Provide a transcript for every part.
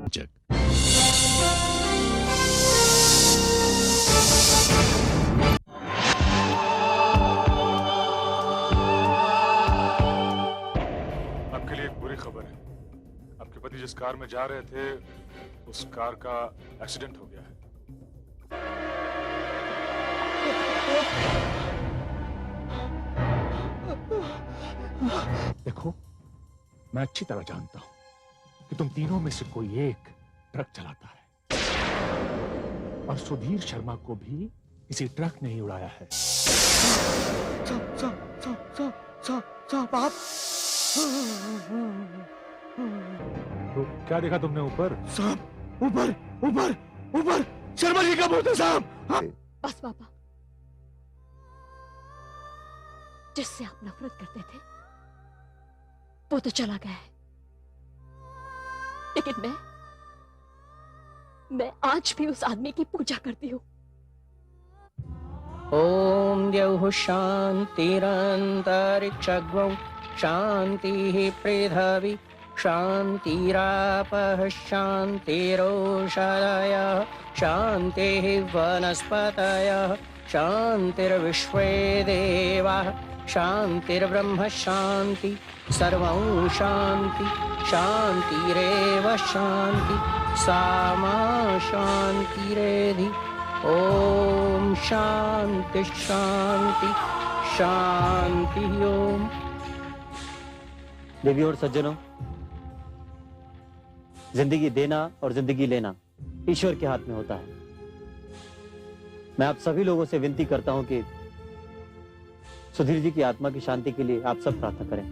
रोमांचक। आपके लिए एक बुरी खबर है। आपके पति जिस कार में जा रहे थे उस कार का एक्सीडेंट हो गया है। देखो, मैं अच्छी तरह जानता हूं कि तुम तीनों में से कोई एक ट्रक चलाता है और सुधीर शर्मा को भी किसी ट्रक ने ही उड़ाया है। साहब आप तो क्या देखा तुमने ऊपर? साहब ऊपर ऊपर ऊपर शर्मा जी का मूर्त है साहब। बस पापा, जिससे आप नफरत करते थे वो तो चला गया है, लेकिन मैं आज भी उस आदमी की पूजा करती हूँ। ओम द्यौः शान्तिरन्तरिक्षगौ शान्तिः पृथिवी शान्तिरापः शान्तिरोषधयः शान्तिः वनस्पतयः शान्तिर्विश्वे देवाः शान्तिर्ब्रह्म शान्ति सर्वं शान्ति शान्तिरेव शान्ति सामा शान्तिरेधि। ओम शांति शांति शांति। ओम। देवी और सज्जनों, जिंदगी देना और जिंदगी लेना ईश्वर के हाथ में होता है। मैं आप सभी लोगों से विनती करता हूं कि सुधीर जी की आत्मा की शांति के लिए आप सब प्रार्थना करें।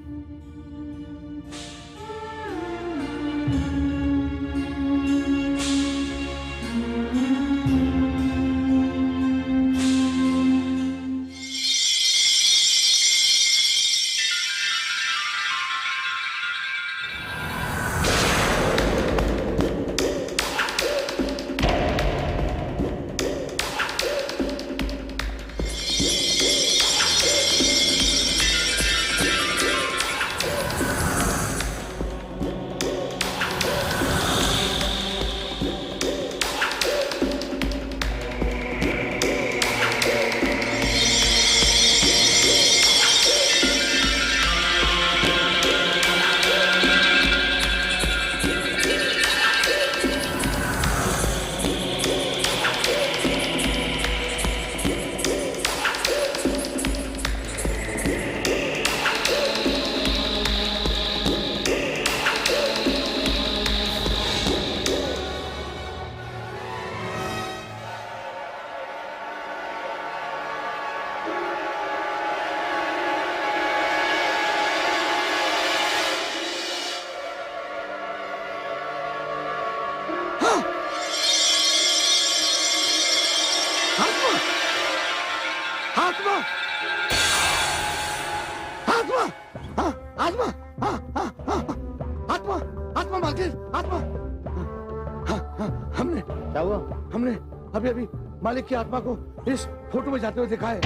मालिक की आत्मा को इस फोटो में जाते हुए देखा है।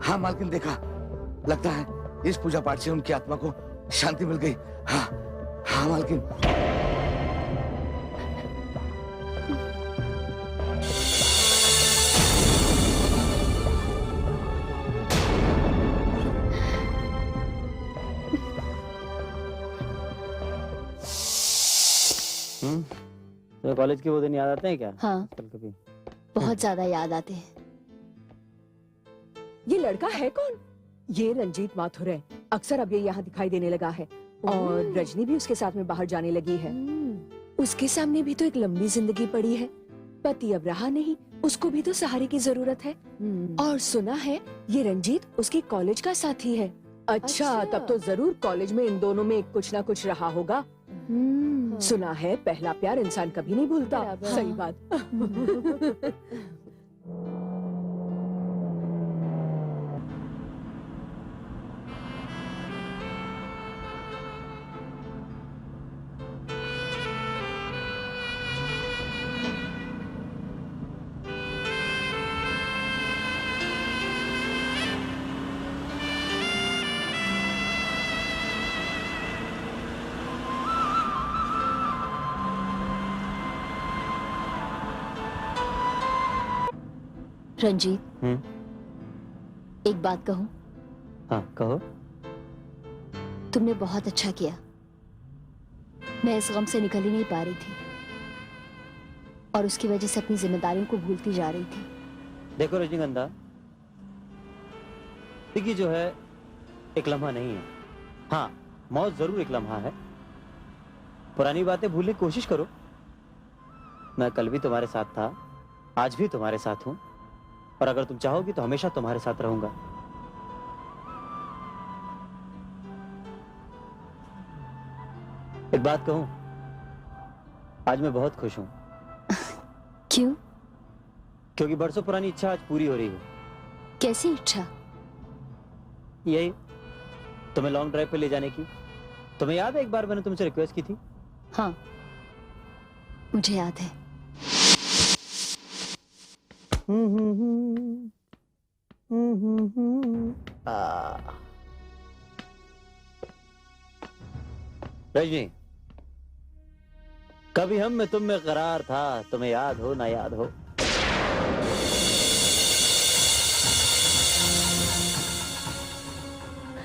हाँ मालकिन देखा। लगता है इस पूजा पाठ से उनकी आत्मा को शांति मिल गई। हाँ मालकिन। तो कॉलेज के वो दिन याद आते हैं क्या? हाँ, कभी बहुत ज्यादा याद आते हैं। ये लड़का है कौन? ये रंजीत माथुर है। अक्सर अब ये यहाँ दिखाई देने लगा है और रजनी भी उसके साथ में बाहर जाने लगी है। उसके सामने भी तो एक लंबी जिंदगी पड़ी है। पति अब रहा नहीं, उसको भी तो सहारे की जरूरत है। और सुना है ये रंजीत उसके कॉलेज का साथी है। अच्छा, तब तो जरूर कॉलेज में इन दोनों में कुछ ना कुछ रहा होगा। सुना है पहला प्यार इंसान कभी नहीं भूलता। सही बात। रंजीत, एक बात कहूं? हाँ कहो। तुमने बहुत अच्छा किया। मैं इस गम से निकल ही नहीं पा रही थी और उसकी वजह से अपनी जिम्मेदारियों को भूलती जा रही थी। देखो रजनीगंधा, जिंदगी जो है एक लम्हा नहीं है। हाँ, मौत जरूर एक लम्हा है। पुरानी बातें भूलने की कोशिश करो। मैं कल भी तुम्हारे साथ था, आज भी तुम्हारे साथ हूं, और अगर तुम चाहोगी तो हमेशा तुम्हारे साथ रहूंगा। एक बात कहूं, आज मैं बहुत खुश हूं। क्यों? क्योंकि बरसों पुरानी इच्छा आज पूरी हो रही है। कैसी इच्छा? यही, तुम्हें लॉन्ग ड्राइव पे ले जाने की। तुम्हें याद है एक बार मैंने तुमसे रिक्वेस्ट की थी? हाँ, मुझे याद है। रजनी, कभी हम में तुम में करार था, तुम्हें याद हो ना याद हो।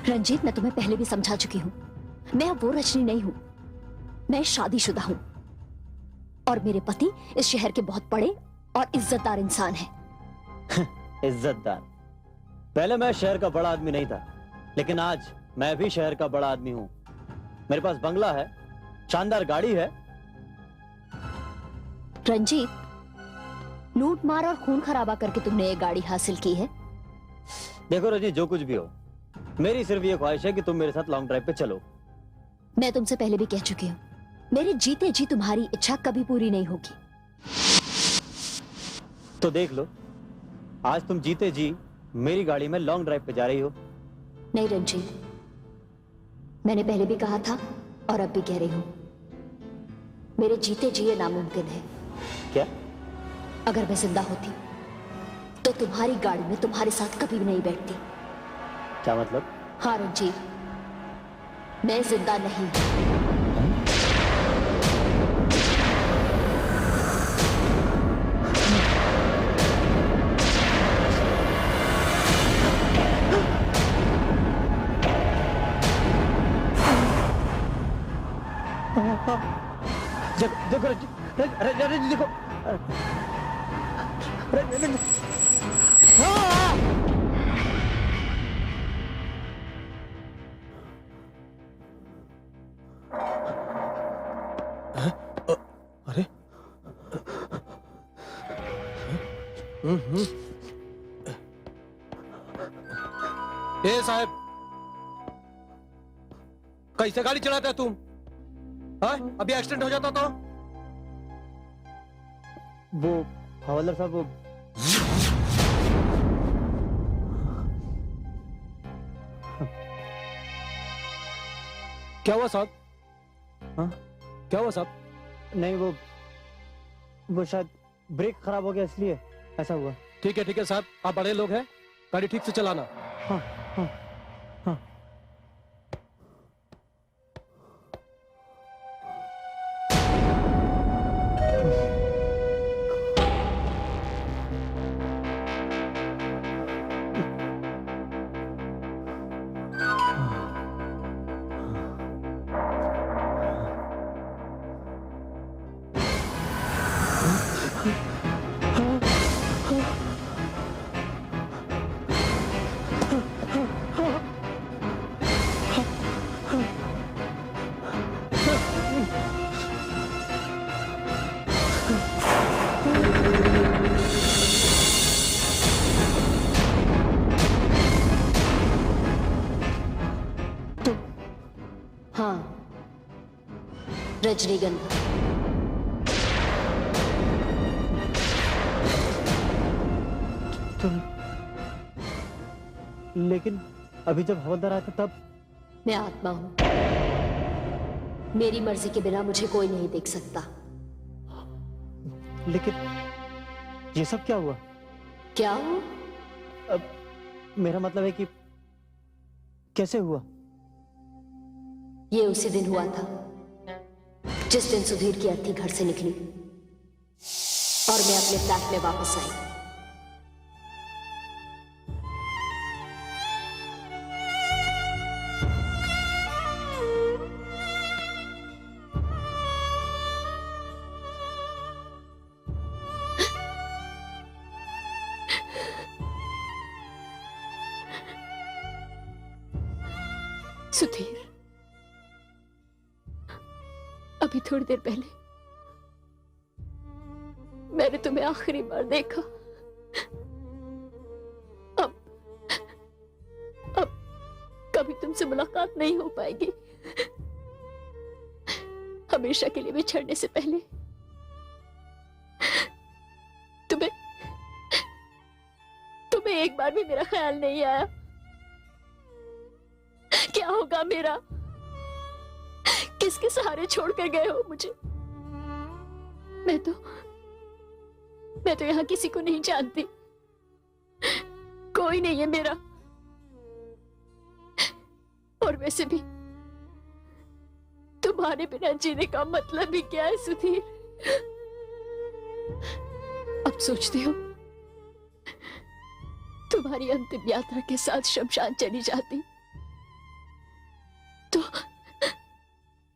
रंजीत, मैं तुम्हें पहले भी समझा चुकी हूँ, मैं अब वो रजनी नहीं हूँ। मैं शादीशुदा हूँ और मेरे पति इस शहर के बहुत बड़े और इज्जतदार इंसान हैं। इज्जतदार? पहले मैं शहर का बड़ा आदमी नहीं था, लेकिन आज मैं भी शहर का बड़ा आदमी हूँ। मेरे पास बंगला है, शानदार गाड़ी है। रंजीत, लूट मार और खून खराबा करके तुमने ये गाड़ी हासिल की है। देखो रजनी, जो कुछ भी हो, मेरी सिर्फ ये ख्वाहिश है कि तुम मेरे साथ लॉन्ग ड्राइव पे चलो। मैं तुमसे पहले भी कह चुकी हूँ, मेरे जीते जी तुम्हारी इच्छा कभी पूरी नहीं होगी। तो देख लो, आज तुम जीते जी मेरी गाड़ी में लॉन्ग ड्राइव पे जा रही हो। नहीं रंजीत, मैंने पहले भी कहा था और अब भी कह रही हूँ, मेरे जीते जी ये नामुमकिन है। क्या? अगर मैं जिंदा होती तो तुम्हारी गाड़ी में तुम्हारे साथ कभी भी नहीं बैठती। क्या मतलब? हाँ रंजीत, मैं जिंदा नहीं। देखो रजनी, देखो अरे ए साहब, कैसे गाड़ी चलाते हो तुम? हाँ, अभी एक्सीडेंट हो जाता तो? वो हवलदार साहब, वो क्या हुआ साहब? हाँ? क्या हुआ साहब? नहीं, वो शायद ब्रेक खराब हो गया, इसलिए ऐसा हुआ। ठीक है साहब, आप बड़े लोग हैं, गाड़ी ठीक से चलाना। हाँ हाँ हाँ। हाँ, रजनीगंधा। लेकिन अभी जब हवलदार आया था तब? मैं आत्मा हूं, मेरी मर्जी के बिना मुझे कोई नहीं देख सकता। लेकिन ये सब क्या हुआ? क्या हुआ? अब मेरा मतलब है कि कैसे हुआ? ये उसी दिन हुआ था जिस दिन सुधीर की अर्थी घर से निकली और मैं अपने फ्लैट में वापस आई। सुधीर, अभी थोड़ी देर पहले मैंने तुम्हें आखिरी बार देखा। अब कभी तुमसे मुलाकात नहीं हो पाएगी। हमेशा के लिए बिछड़ने से पहले तुम्हें एक बार भी मेरा ख्याल नहीं आया क्या होगा मेरा? किसके सहारे छोड़कर गए हो मुझे? मैं तो यहाँ किसी को नहीं जानती, कोई नहीं है मेरा। और वैसे भी तुम्हारे बिना जीने का मतलब ही क्या है सुधीर? अब सोचती हूँ तुम्हारी अंतिम यात्रा के साथ शमशान चली जाती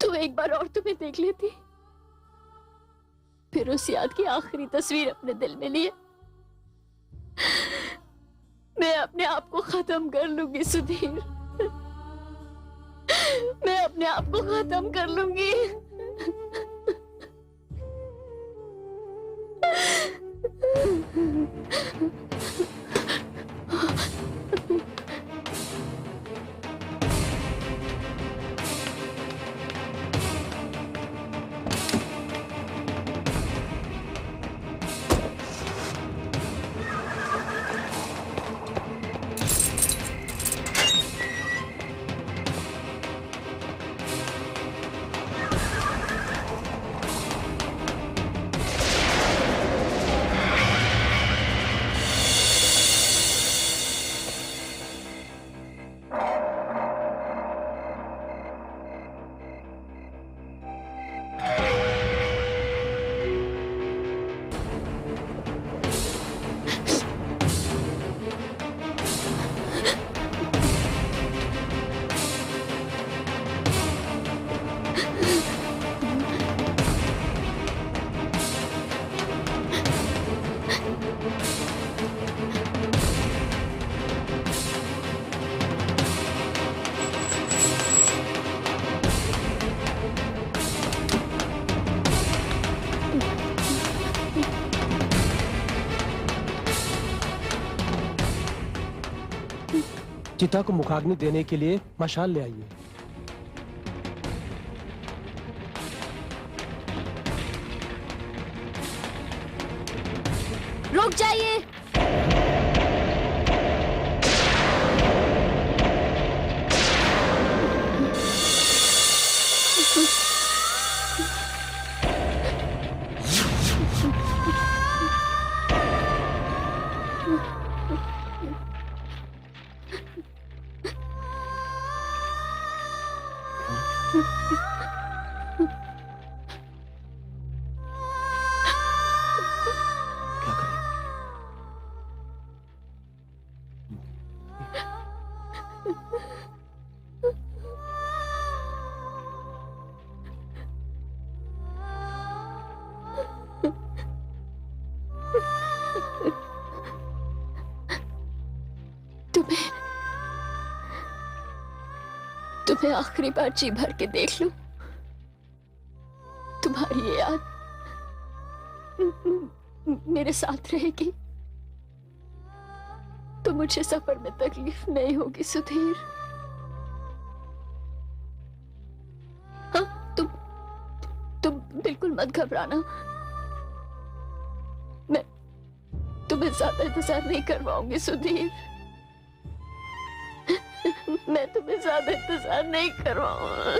तो एक बार और तुम्हें देख लेती, फिर उस याद की आखिरी तस्वीर अपने दिल में लिए मैं अपने आप को खत्म कर लूंगी सुधीर। मैं अपने आप को खत्म कर लूंगी। चिता को मुखाग्नि देने के लिए मशाल ले आइए। रुक जाइए। तुम्हें आखिरी बार जी भर के देख लूं, तुम्हारी ये याद मेरे साथ रहेगी तो मुझे सफर में तकलीफ नहीं होगी सुधीर। हाँ, तुम बिल्कुल मत घबराना। मैं तुम्हें ज्यादा इंतजार नहीं करवाऊंगी सुधीर। मैं तुम्हें ज्यादा इंतजार नहीं करवाऊंगा।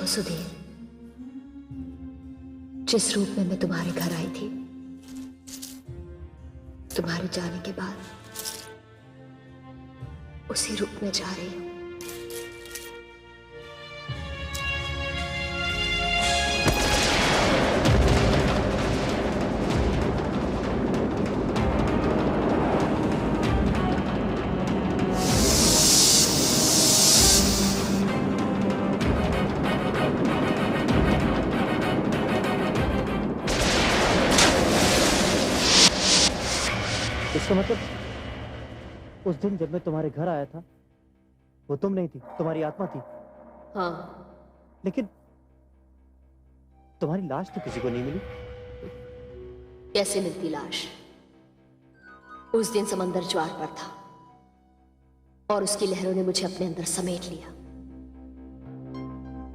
सुधीर, जिस रूप में मैं तुम्हारे घर आई थी, तुम्हारे जाने के बाद उसी रूप में जा रही हूं। इसका मतलब उस दिन जब मैं तुम्हारे घर आया था वो तुम नहीं थी, तुम्हारी आत्मा थी। हाँ, लेकिन तुम्हारी लाश तो किसी को नहीं मिली। कैसे मिलती लाश? उस दिन समंदर ज्वार पर था और उसकी लहरों ने मुझे अपने अंदर समेट लिया।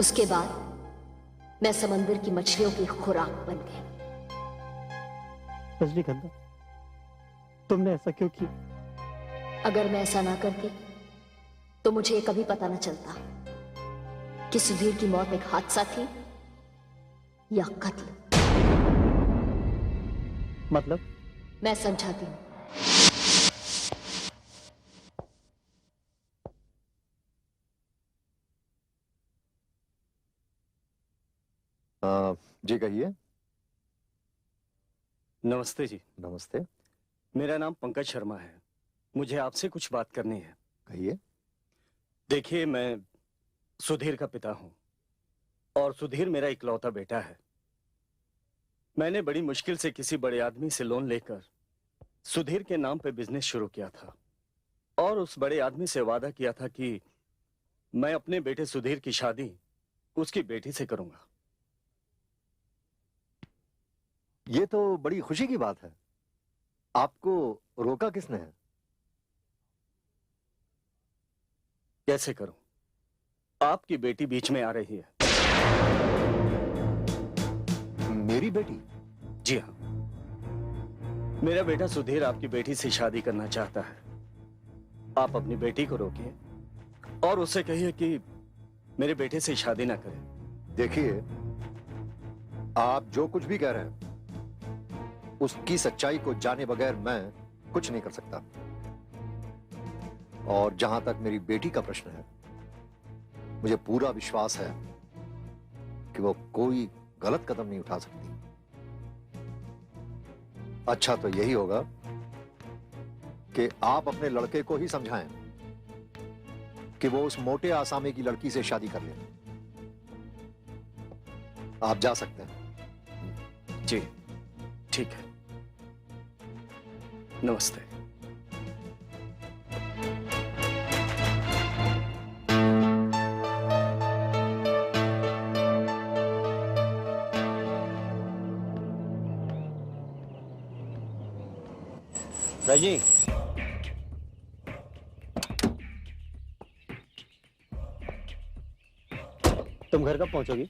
उसके बाद मैं समंदर की मछलियों की खुराक बन गई। रजनीगंधा, तुमने ऐसा क्यों किया? अगर मैं ऐसा ना करती तो मुझे कभी पता ना चलता कि सुधीर की मौत एक हादसा थी या कत्ल। मतलब? मैं समझाती हूं। जी कहिए। नमस्ते जी। नमस्ते। मेरा नाम पंकज शर्मा है। मुझे आपसे कुछ बात करनी है। कहिए। देखिए, मैं सुधीर का पिता हूं और सुधीर मेरा इकलौता बेटा है। मैंने बड़ी मुश्किल से किसी बड़े आदमी से लोन लेकर सुधीर के नाम पे बिजनेस शुरू किया था और उस बड़े आदमी से वादा किया था कि मैं अपने बेटे सुधीर की शादी उसकी बेटी से करूंगा। ये तो बड़ी खुशी की बात है। आपको रोका किसने है? कैसे करूं? आपकी बेटी बीच में आ रही है। मेरी बेटी? जी हाँ, मेरा बेटा सुधीर आपकी बेटी से शादी करना चाहता है। आप अपनी बेटी को रोकिए और उससे कहिए कि मेरे बेटे से शादी ना करे। देखिए, आप जो कुछ भी कह रहे हैं उसकी सच्चाई को जाने बगैर मैं कुछ नहीं कर सकता। और जहां तक मेरी बेटी का प्रश्न है, मुझे पूरा विश्वास है कि वो कोई गलत कदम नहीं उठा सकती। अच्छा तो यही होगा कि आप अपने लड़के को ही समझाएं कि वो उस मोटे आसामी की लड़की से शादी कर ले। आप जा सकते हैं। जी ठीक है। नमस्ते। रजनी, तुम घर कब पहुंचोगी?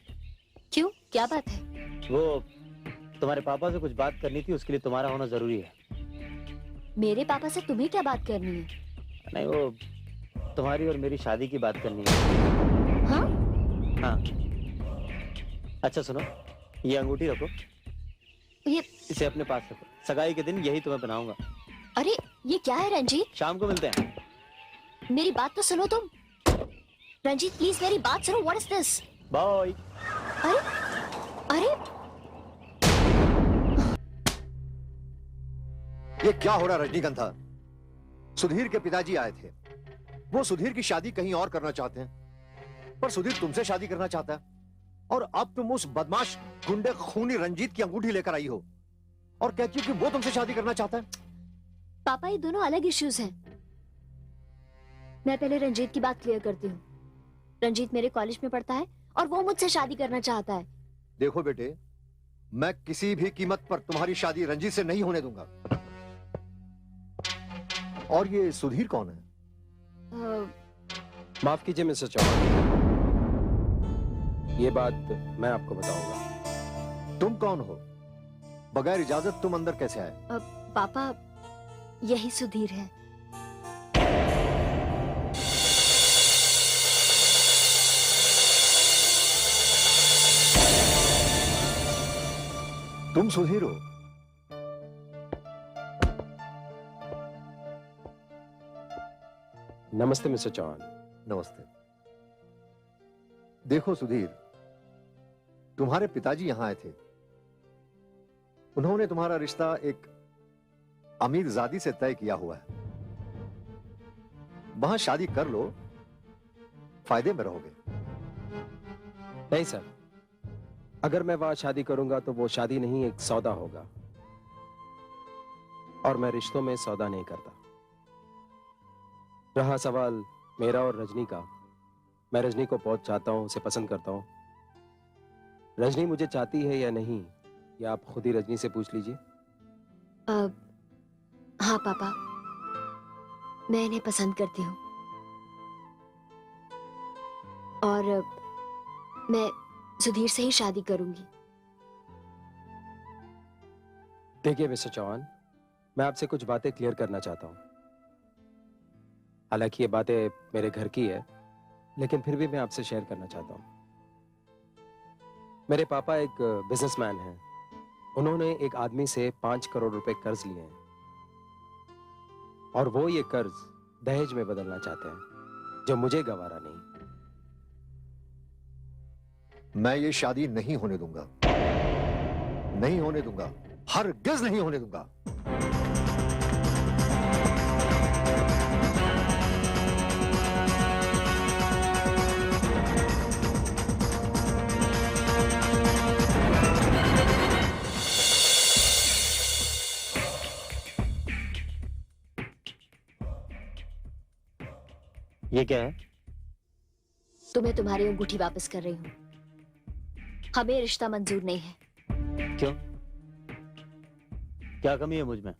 क्यों, क्या बात है? वो तुम्हारे पापा से कुछ बात करनी थी, उसके लिए तुम्हारा होना जरूरी है। मेरे पापा से तुम्हें क्या बात करनी है? नहीं, वो तुम्हारी और मेरी शादी की बात करनी है। हाँ? हाँ। अच्छा सुनो, ये अंगूठी रखो, ये इसे अपने पास रखो। सगाई के दिन यही तुम्हें पहनाऊंगा। अरे ये क्या है रंजीत? शाम को मिलते हैं। मेरी बात तो सुनो तुम। रंजीत प्लीज मेरी बात सुनो। What is this? बाय। अरे अरे ये क्या हो रहा रजनीगंधा? सुधीर के पिताजी आए थे। वो सुधीर की शादी कहीं और करना चाहते हैं, पर सुधीर तुमसे शादी करना चाहता है। और अब तुम उस बदमाश गुंडे खूनी रंजीत की अंगूठी लेकर आई हो और कहती हो कि वो तुमसे शादी करना चाहता है। पापा, ये दोनों अलग इश्यूज हैं। मैं पहले रंजीत की बात क्लियर करती हूँ। रंजीत मेरे कॉलेज में पढ़ता है और वो मुझसे शादी करना चाहता है। देखो बेटे, मैं किसी भी कीमत पर तुम्हारी शादी रंजीत से नहीं होने दूंगा। और ये सुधीर कौन है? माफ कीजिए मिस्टर चौहान, ये बात मैं आपको बताऊंगा। तुम कौन हो? बगैर इजाजत तुम अंदर कैसे आए? पापा, यही सुधीर है। तुम सुधीर हो? नमस्ते मिस्टर चौहान। नमस्ते। देखो सुधीर, तुम्हारे पिताजी यहां आए थे। उन्होंने तुम्हारा रिश्ता एक अमीर जादी से तय किया हुआ है। वहां शादी कर लो, फायदे में रहोगे। नहीं सर, अगर मैं वहां शादी करूंगा तो वो शादी नहीं, एक सौदा होगा, और मैं रिश्तों में सौदा नहीं करता। रहा सवाल मेरा और रजनी का, मैं रजनी को बहुत चाहता हूं, उसे पसंद करता हूं। रजनी मुझे चाहती है या नहीं, या आप खुद ही रजनी से पूछ लीजिए। हाँ पापा, मैं इन्हें पसंद करती हूँ और मैं सुधीर से ही शादी करूंगी। देखिए मिस्टर चौहान, मैं आपसे कुछ बातें क्लियर करना चाहता हूं। हालांकि ये बातें मेरे घर की है, लेकिन फिर भी मैं आपसे शेयर करना चाहता हूं। मेरे पापा एक बिजनेसमैन हैं। उन्होंने एक आदमी से 5 करोड़ रुपए कर्ज लिए हैं, और वो ये कर्ज दहेज में बदलना चाहते हैं, जो मुझे गवारा नहीं। मैं ये शादी नहीं होने दूंगा, नहीं होने दूंगा, हरगिज़ नहीं होने दूंगा। ये क्या है? तुम्हें तुम्हारी अंगूठी वापस कर रही हूँ। हमें रिश्ता मंजूर नहीं है। क्यों? क्या कमी है मुझ में?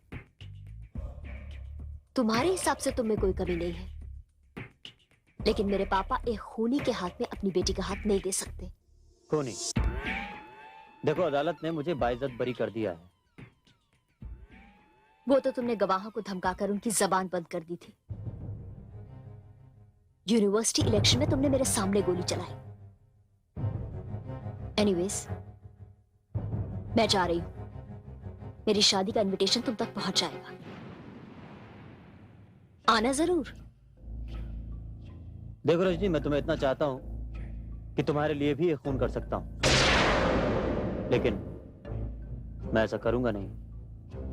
तुम्हारे हिसाब से तुम में कोई कमी नहीं है, लेकिन मेरे पापा एक खूनी के हाथ में अपनी बेटी का हाथ नहीं दे सकते। खूनी? देखो, अदालत ने मुझे बाइज्जत बरी कर दिया है। वो तो तुमने गवाहों को धमकाकर उनकी जबान बंद कर दी थी। यूनिवर्सिटी इलेक्शन में तुमने मेरे सामने गोली चलाई। एनीवेज, मैं जा रही हूं। मेरी शादी का इनविटेशन तुम तक पहुंच जाएगा, आना जरूर। देखो रजनी, मैं तुम्हें इतना चाहता हूं कि तुम्हारे लिए भी ये खून कर सकता हूं, लेकिन मैं ऐसा करूंगा नहीं।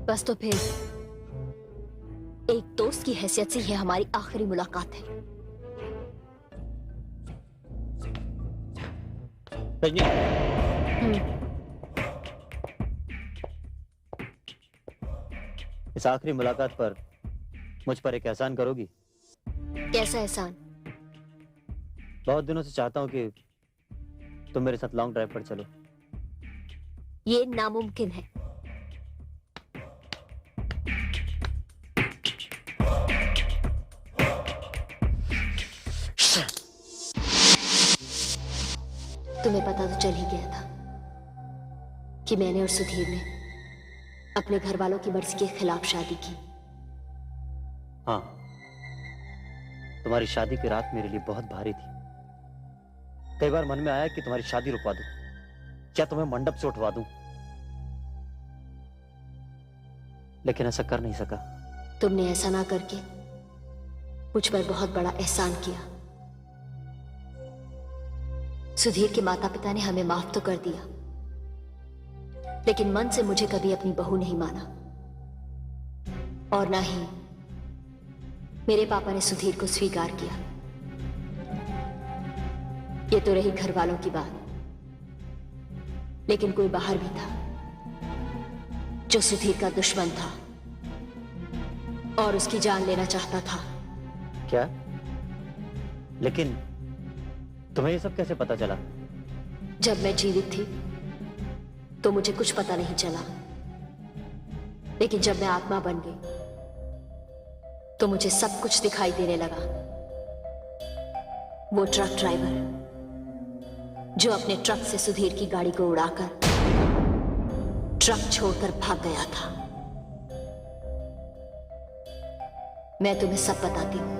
बस तो फिर एक दोस्त की हैसियत से यह हमारी आखिरी मुलाकात है। रजनी, इस आखिरी मुलाकात पर मुझ पर एक एहसान करोगी? कैसा एहसान? बहुत दिनों से चाहता हूं कि तुम मेरे साथ लॉन्ग ड्राइव पर चलो। ये नामुमकिन है। तुम्हें पता तो चल ही गया था कि मैंने और सुधीर ने अपने घर वालों की मर्जी के खिलाफ शादी की। हाँ, तुम्हारी शादी की रात मेरे लिए बहुत भारी थी। कई बार मन में आया कि तुम्हारी शादी रुकवा दूं, क्या तुम्हें मंडप से उठवा दूं, लेकिन ऐसा कर नहीं सका। तुमने ऐसा ना करके मुझ पर बहुत बड़ा एहसान किया। सुधीर के माता पिता ने हमें माफ तो कर दिया, लेकिन मन से मुझे कभी अपनी बहू नहीं माना, और ना ही मेरे पापा ने सुधीर को स्वीकार किया। ये तो रही घर वालों की बात, लेकिन कोई बाहर भी था जो सुधीर का दुश्मन था और उसकी जान लेना चाहता था। क्या? लेकिन तुम्हें ये सब कैसे पता चला? जब मैं जीवित थी तो मुझे कुछ पता नहीं चला, लेकिन जब मैं आत्मा बन गई तो मुझे सब कुछ दिखाई देने लगा। वो ट्रक ड्राइवर जो अपने ट्रक से सुधीर की गाड़ी को उड़ाकर ट्रक छोड़कर भाग गया था। मैं तुम्हें सब बताती हूं।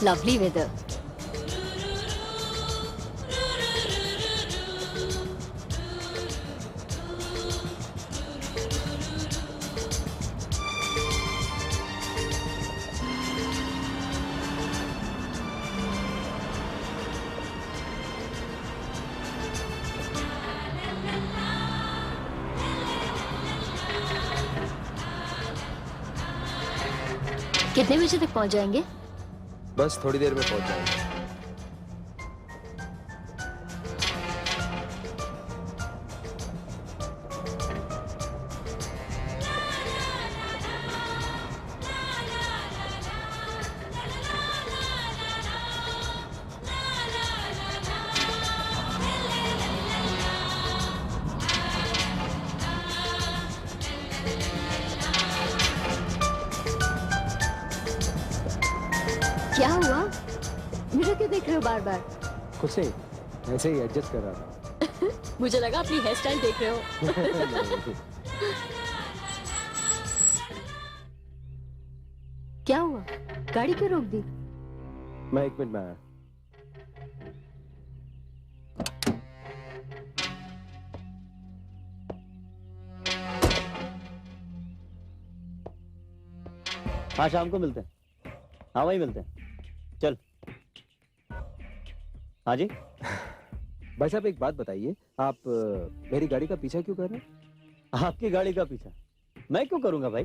lovely weather. कितने बजे तक पहुंच जाएंगे? बस थोड़ी देर में पहुंच जाएंगे। क्या हुआ? मुझे क्यों देख रहे हो बार बार? कुछ नहीं, ऐसे ही एडजस्ट कर रहा था। मुझे लगा अपनी हेयर स्टाइल देख रहे हो। क्या हुआ? गाड़ी क्यों रोक दी? मैं 1 मिनट में आया। हाँ शाम को मिलते हैं। हाँ वही मिलते हैं। चल। हाँ जी। भाई साहब एक बात बताइए, आप मेरी गाड़ी का पीछा क्यों कर रहे हैं? आपकी गाड़ी का पीछा मैं क्यों करूंगा भाई?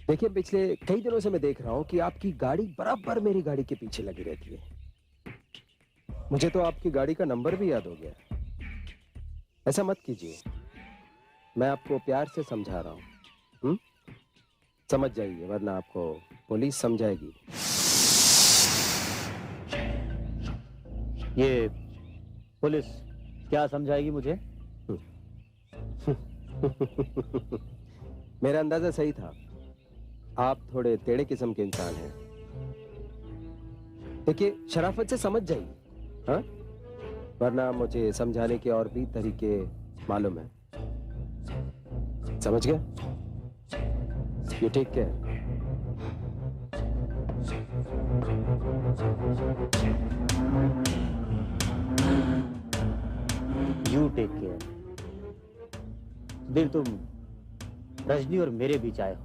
देखिए पिछले कई दिनों से मैं देख रहा हूं कि आपकी गाड़ी बराबर मेरी गाड़ी के पीछे लगी रहती है। मुझे तो आपकी गाड़ी का नंबर भी याद हो गया। ऐसा मत कीजिए, मैं आपको प्यार से समझा रहा हूं। समझ जाइए वरना आपको पुलिस समझाएगी। ये पुलिस क्या समझाएगी मुझे? मेरा अंदाजा सही था, आप थोड़े टेढ़े किस्म के इंसान हैं। देखिए शराफत से समझ जाइए, हाँ? वरना मुझे समझाने के और भी तरीके मालूम है। समझ गया? You take care. You take care. दिल तुम रजनी और मेरे बीच आए हो,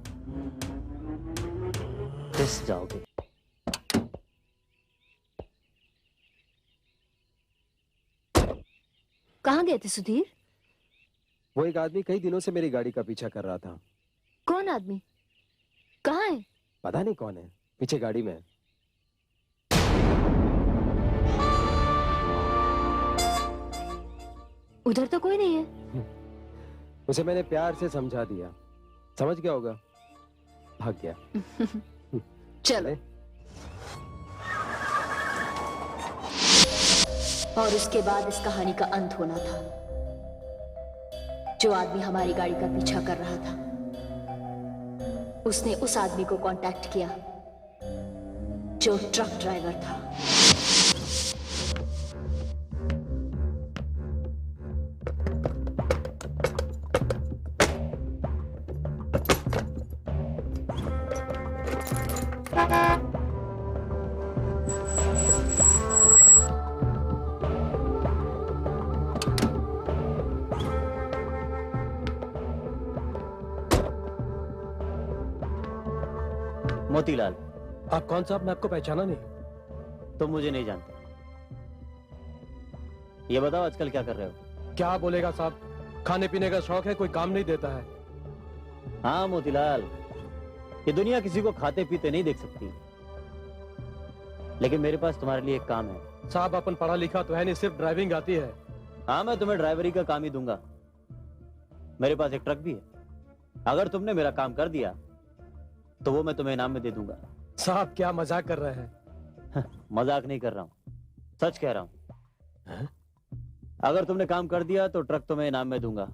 फिस जाओगे। कहाँ गए थे सुधीर? वो एक आदमी कई दिनों से मेरी गाड़ी का पीछा कर रहा था। कौन आदमी? कहाँ है? पता नहीं कौन है, पीछे गाड़ी में है। उधर तो कोई नहीं है। उसे मैंने प्यार से समझा दिया, समझ गया होगा, भाग गया। चलो। और उसके बाद इस कहानी का अंत होना था। जो आदमी हमारी गाड़ी का पीछा कर रहा था, उसने उस आदमी को कांटेक्ट किया जो ट्रक ड्राइवर था। मोतीलाल। आप कौन साहब? मैं आपको पहचाना नहीं। तुम मुझे नहीं जानते। ये बताओ आजकल क्या कर रहे हो? क्या बोलेगा साहब, खाने पीने का शौक है, कोई काम नहीं देता है। हाँ मोतीलाल, ये दुनिया किसी को खाते पीते नहीं देख सकती, लेकिन मेरे पास तुम्हारे लिए एक काम है। साहब अपन पढ़ा लिखा तो है नहीं, सिर्फ ड्राइविंग आती है। हाँ मैं तुम्हें ड्राइवरी का काम ही दूंगा। मेरे पास एक ट्रक भी है, अगर तुमने मेरा काम कर दिया तो वो मैं तुम्हें इनाम में दे दूंगा। साहब क्या मजाक कर रहे हैं? मजाक नहीं कर रहा हूं, सच कह रहा हूं। अगर तुमने काम कर दिया तो ट्रक तुम्हें इनाम में दूंगा।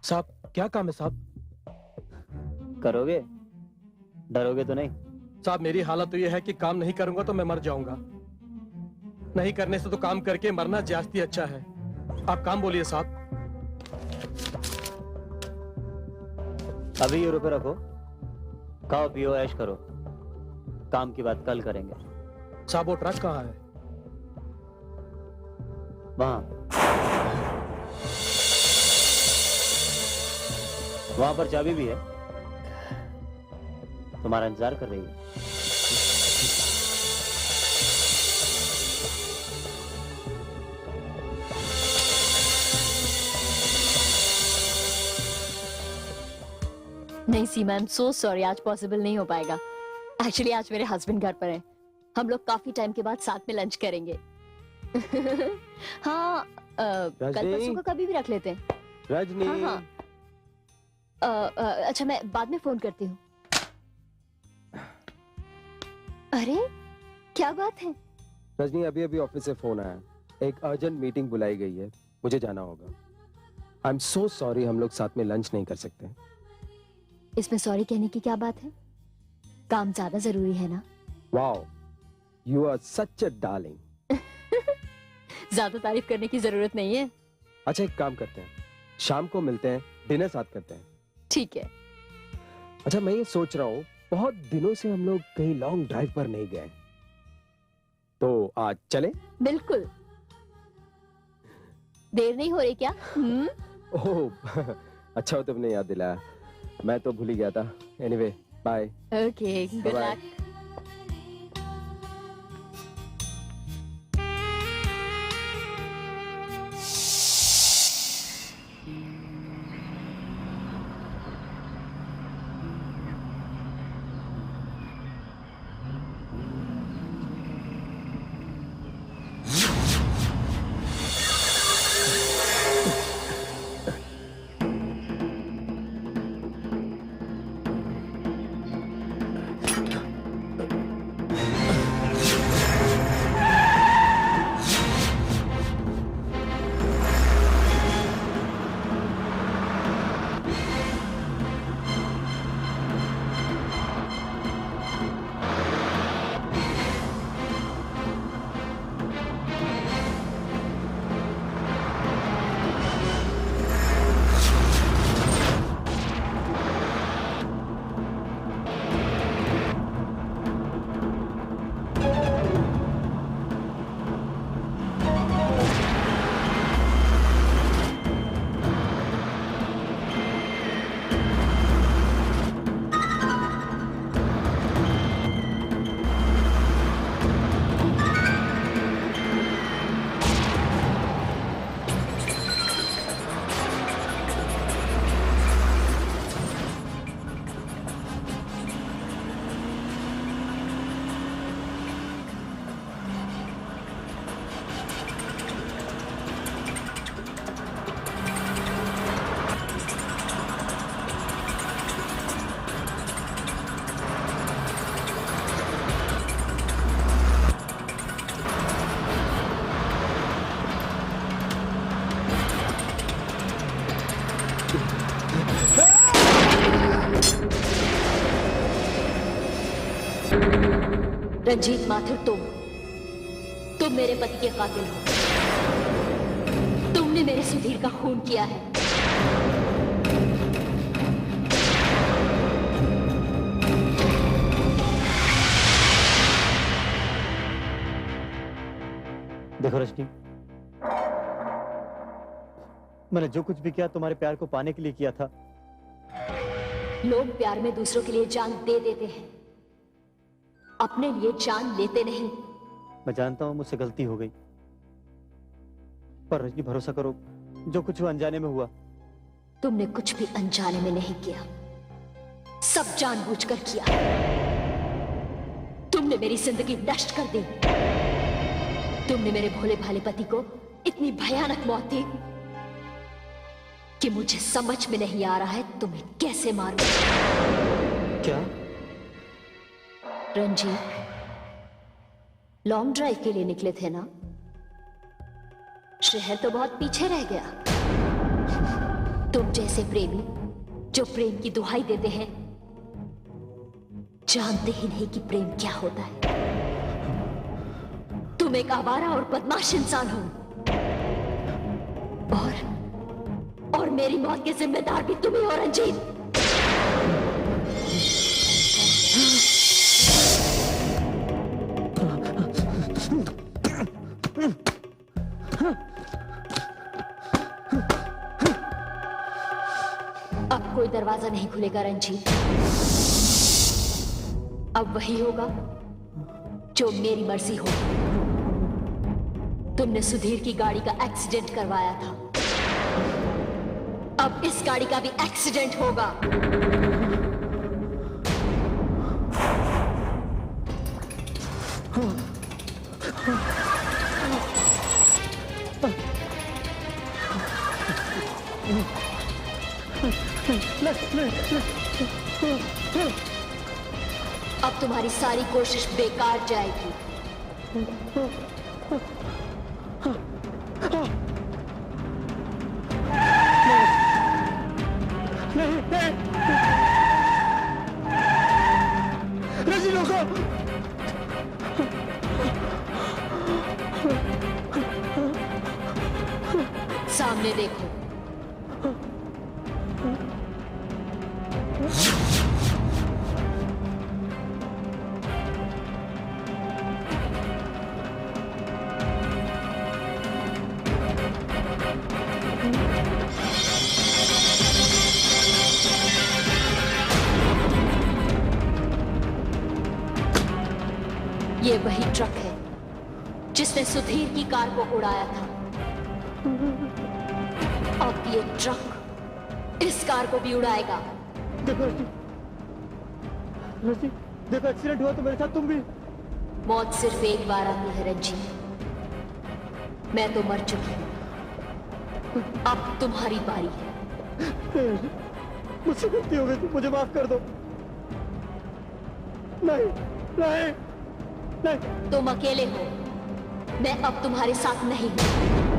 साहब क्या काम है साहब? करोगे? डरोगे तो नहीं? साहब मेरी हालत तो ये है कि काम नहीं करूंगा तो मैं मर जाऊंगा। नहीं करने से तो काम करके मरना ज्यादा अच्छा है। आप काम बोलिए साहब। अभी ये रुपए रखो, खाओ पियो ऐश करो, काम की बात कल करेंगे। साहब वो ट्रक कहाँ है? वहां पर चाबी भी है, तुम्हारा इंतजार कर रही है। नहीं सीमा, आई एम सो सॉरी, आज पॉसिबल नहीं हो पाएगा। एक्चुअली आज मेरे हस्बैंड घर पर हैं। हम लोग काफी टाइम के बाद साथ में लंच करेंगे। हाँ, कल परसों का कभी भी रख लेते हैं। रजनी। हाँ, हाँ। अच्छा, मैं बाद में फोन करती हूँ। अरे क्या बात है? रजनी, अभी अभी ऑफिस से फोन आया, एक अर्जेंट मीटिंग बुलाई गई है, मुझे जाना होगा। आई एम सो सॉरी, हम लोग साथ में लंच नहीं कर सकते। इसमें सॉरी कहने की क्या बात है? काम ज्यादा जरूरी है ना। Wow, you are such a darling. ज्यादा तारीफ करने की जरूरत नहीं है। अच्छा, एक काम करते हैं, शाम को मिलते हैं, डिनर साथ करते हैं। ठीक है। अच्छा, मैं ये सोच रहा हूँ, बहुत दिनों से हम लोग कहीं लॉन्ग ड्राइव पर नहीं गए, तो आज चले? बिल्कुल। देर नहीं हो रही क्या? ओह अच्छा हो तुमने याद दिलाया, मैं तो भूल ही गया था। Anyway, bye. Okay, good luck. Ranjit Mathur, तुम मेरे पति के कातिल हो। तुमने मेरे सुधीर का खून किया है। देखो रजनी, मैंने जो कुछ भी किया तुम्हारे प्यार को पाने के लिए किया था। लोग प्यार में दूसरों के लिए जान दे देते हैं, अपने लिए जान लेते नहीं। मैं जानता हूं मुझसे गलती हो गई, पर रजनी भरोसा करो, जो कुछ हुआ अनजाने में हुआ। तुमने कुछ भी अनजाने में नहीं किया, सब जानबूझकर किया। तुमने मेरी जिंदगी नष्ट कर दी। तुमने मेरे भोले भाले पति को इतनी भयानक मौत दी कि मुझे समझ में नहीं आ रहा है तुम्हें कैसे मारूं। क्या? रंजीत, लॉन्ग ड्राइव के लिए निकले थे ना? शहर तो बहुत पीछे रह गया। तुम जैसे प्रेमी जो प्रेम की दुहाई देते हैं, जानते ही नहीं कि प्रेम क्या होता है। तुम एक आवारा और बदमाश इंसान हो, और मेरी मौत के जिम्मेदार भी तुम ही हो रंजीत। अब कोई दरवाजा नहीं खुलेगा रंजीत। अब वही होगा जो मेरी मर्जी होगी। तुमने सुधीर की गाड़ी का एक्सीडेंट करवाया था, अब इस गाड़ी का भी एक्सीडेंट होगा। अब तुम्हारी सारी कोशिश बेकार जाएगी। रजी रोको। सामने देखो। ये वही ट्रक है जिसने सुधीर की कार को उड़ाया था। अब ये ट्रक इस कार को भी उड़ाएगा। देखो एक्सीडेंट हुआ तो मेरे साथ तुम भी। मौत सिर्फ एक बार आती है रंजीत, मैं तो मर चुकी हूं, अब तुम्हारी बारी है। मुझसे गलती हो गई, मुझे माफ कर दो। नहीं नहीं नहीं। तुम अकेले हो, मैं अब तुम्हारे साथ नहीं हूं।